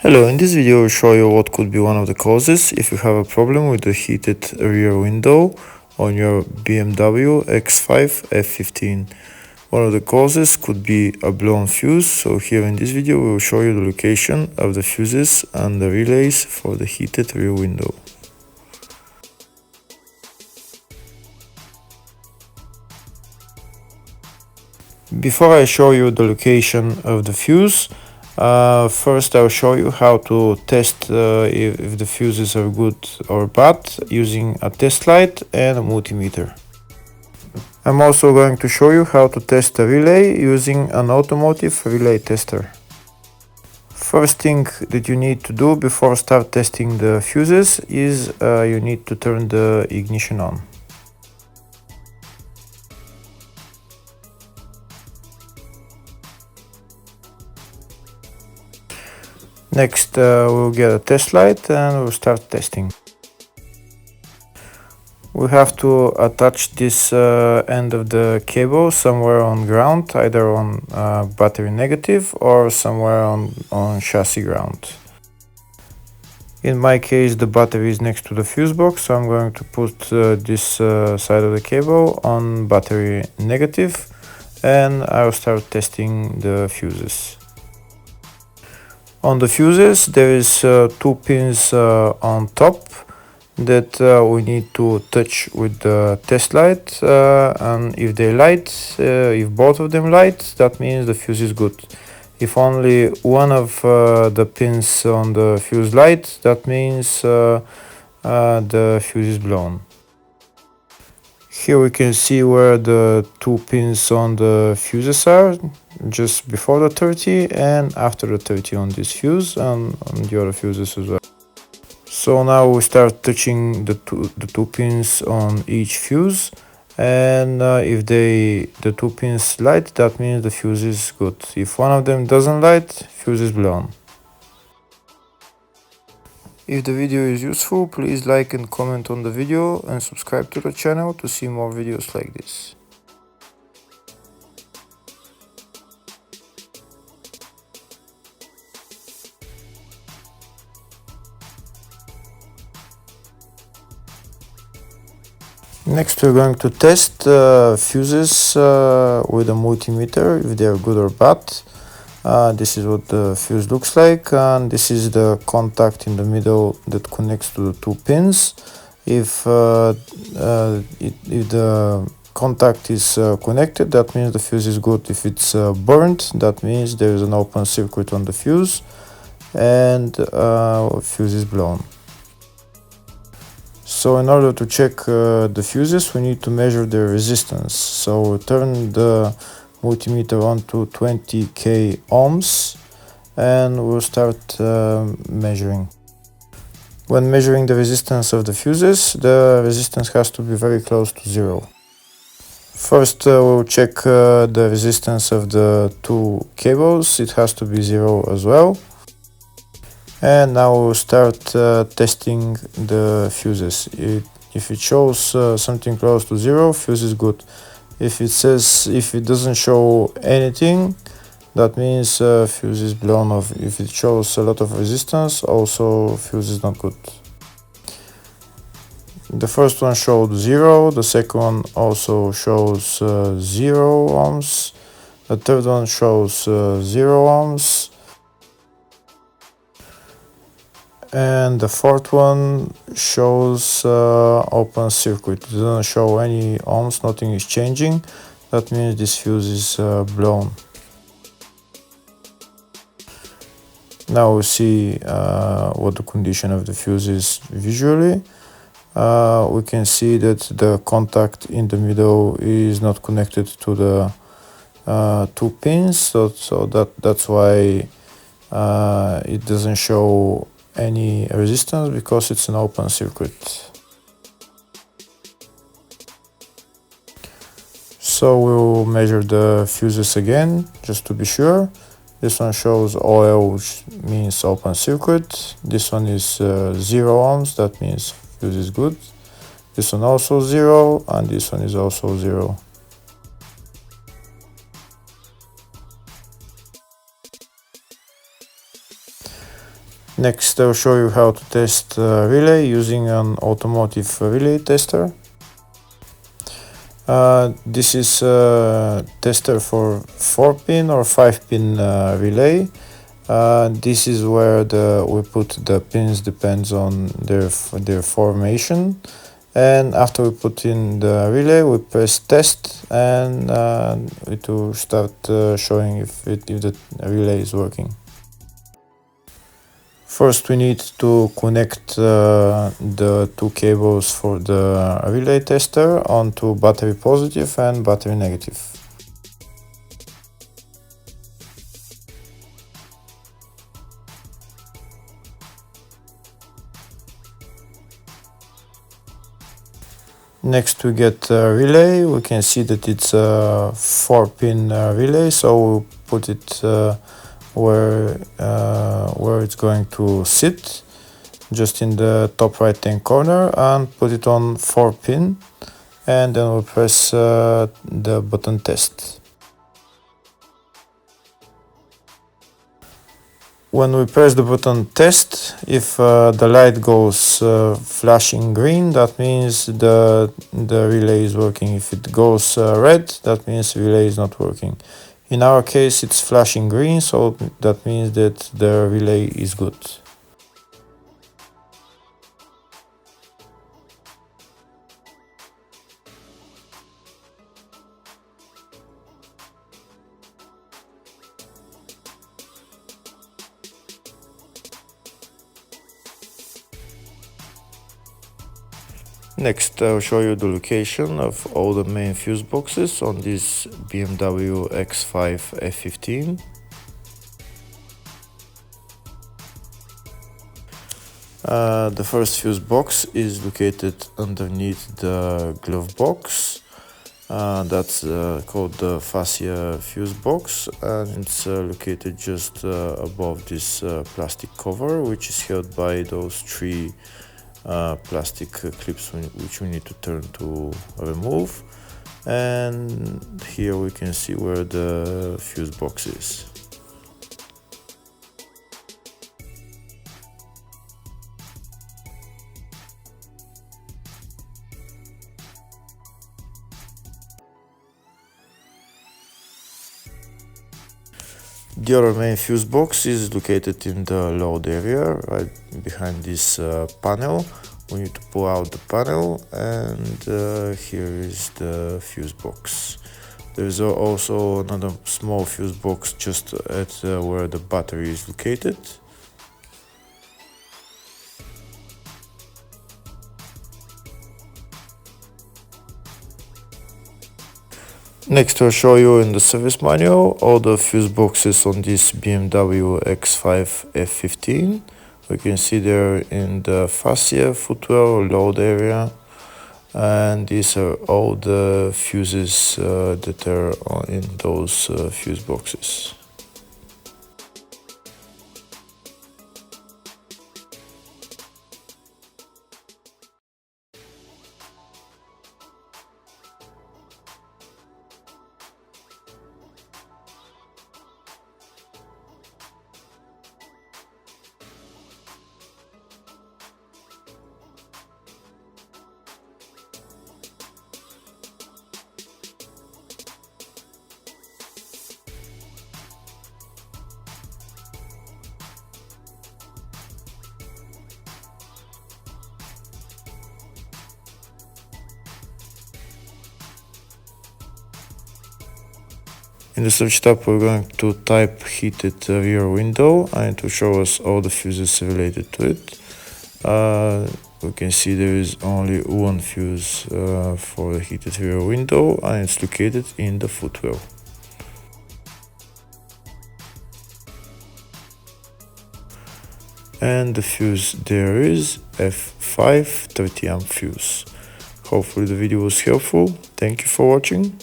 Hello, in this video I will show you what could be one of the causes if you have a problem with the heated rear window on your BMW X5 F15. One of the causes could be a blown fuse, so here in this video we will show you the location of the fuses and the relays for the heated rear window. Before I show you the location of the fuse, first I'll show you how to test if the fuses are good or bad using a test light and a multimeter. I'm also going to show you how to test a relay using an automotive relay tester. First thing that you need to do before start testing the fuses is you need to turn the ignition on. Next we'll get a test light and we'll start testing. We have to attach this end of the cable somewhere on ground, either on battery negative or somewhere on chassis ground. In my case the battery is next to the fuse box, so I'm going to put this side of the cable on battery negative and I'll start testing the fuses. On the fuses there is two pins on top that we need to touch with the test light, and if they light, if both of them light, that means the fuse is good. If only one of the pins on the fuse light, that means the fuse is blown. Here we can see where the two pins on the fuses are, just before the 30 and after the 30 on this fuse and on the other fuses as well. So now we start touching the two pins on each fuse, and if the two pins light, that means the fuse is good. If one of them doesn't light, fuse is blown. If the video is useful, please like and comment on the video and subscribe to the channel to see more videos like this. Next we're going to test fuses with a multimeter, if they are good or bad. This is what the fuse looks like, and this is the contact in the middle that connects to the two pins. If the contact is connected, that means the fuse is good. If it's burnt, that means there is an open circuit on the fuse and fuse is blown. So in order to check the fuses, we need to measure their resistance. So we'll turn the multimeter on to 20k ohms and we'll start measuring. When measuring the resistance of the fuses, the resistance has to be very close to zero. First we'll check the resistance of the two cables. It has to be zero as well. And now we'll start testing the fuses. If it shows something close to zero, fuse is good. If it doesn't show anything, that means fuse is blown off. If it shows a lot of resistance, also fuse is not good. The first one showed 0, the second one also shows 0 ohms, the third one shows 0 ohms, and the fourth one shows open circuit. It doesn't show any ohms, nothing is changing. That means this fuse is blown. Now we see what the condition of the fuse is visually. We can see that the contact in the middle is not connected to the two pins, so that's why it doesn't show any resistance, because it's an open circuit. So we'll measure the fuses again just to be sure. This one shows OL, which means open circuit. This one is 0 ohms, that means fuse is good. This one also 0, and this one is also 0. Next, I'll show you how to test relay using an automotive relay tester. This is a tester for 4-pin or 5-pin relay. This is where we put the pins, depends on their formation. And after we put in the relay, we press test, and it will start showing if the relay is working. First, we need to connect the two cables for the relay tester onto battery positive and battery negative. Next, we get a relay. We can see that it's a 4-pin relay, so we'll put it where it's going to sit, just in the top right hand corner, and put it on 4-pin, and then we'll press the button test. When we press the button test, if the light goes flashing green, that means the relay is working. If it goes red, that means the relay is not working. In our case, it's flashing green, so that means that the relay is good. Next, I'll show you the location of all the main fuse boxes on this BMW X5 F15. The first fuse box is located underneath the glove box. That's called the fascia fuse box, and it's located just above this plastic cover, which is held by those three plastic clips which we need to turn to remove. And here we can see where the fuse box is. The other main fuse box is located in the load area, right behind this panel. We need to pull out the panel, and here is the fuse box. There's also another small fuse box just at where the battery is located. Next, I'll show you in the service manual all the fuse boxes on this BMW X5 F15. We can see there in the fascia, footwell, load area, and these are all the fuses that are in those fuse boxes. In the search tab, we're going to type heated rear window, and it will show us all the fuses related to it. We can see there is only one fuse for the heated rear window, and it's located in the footwell. And the fuse there is F5 30 amp fuse. Hopefully the video was helpful. Thank you for watching.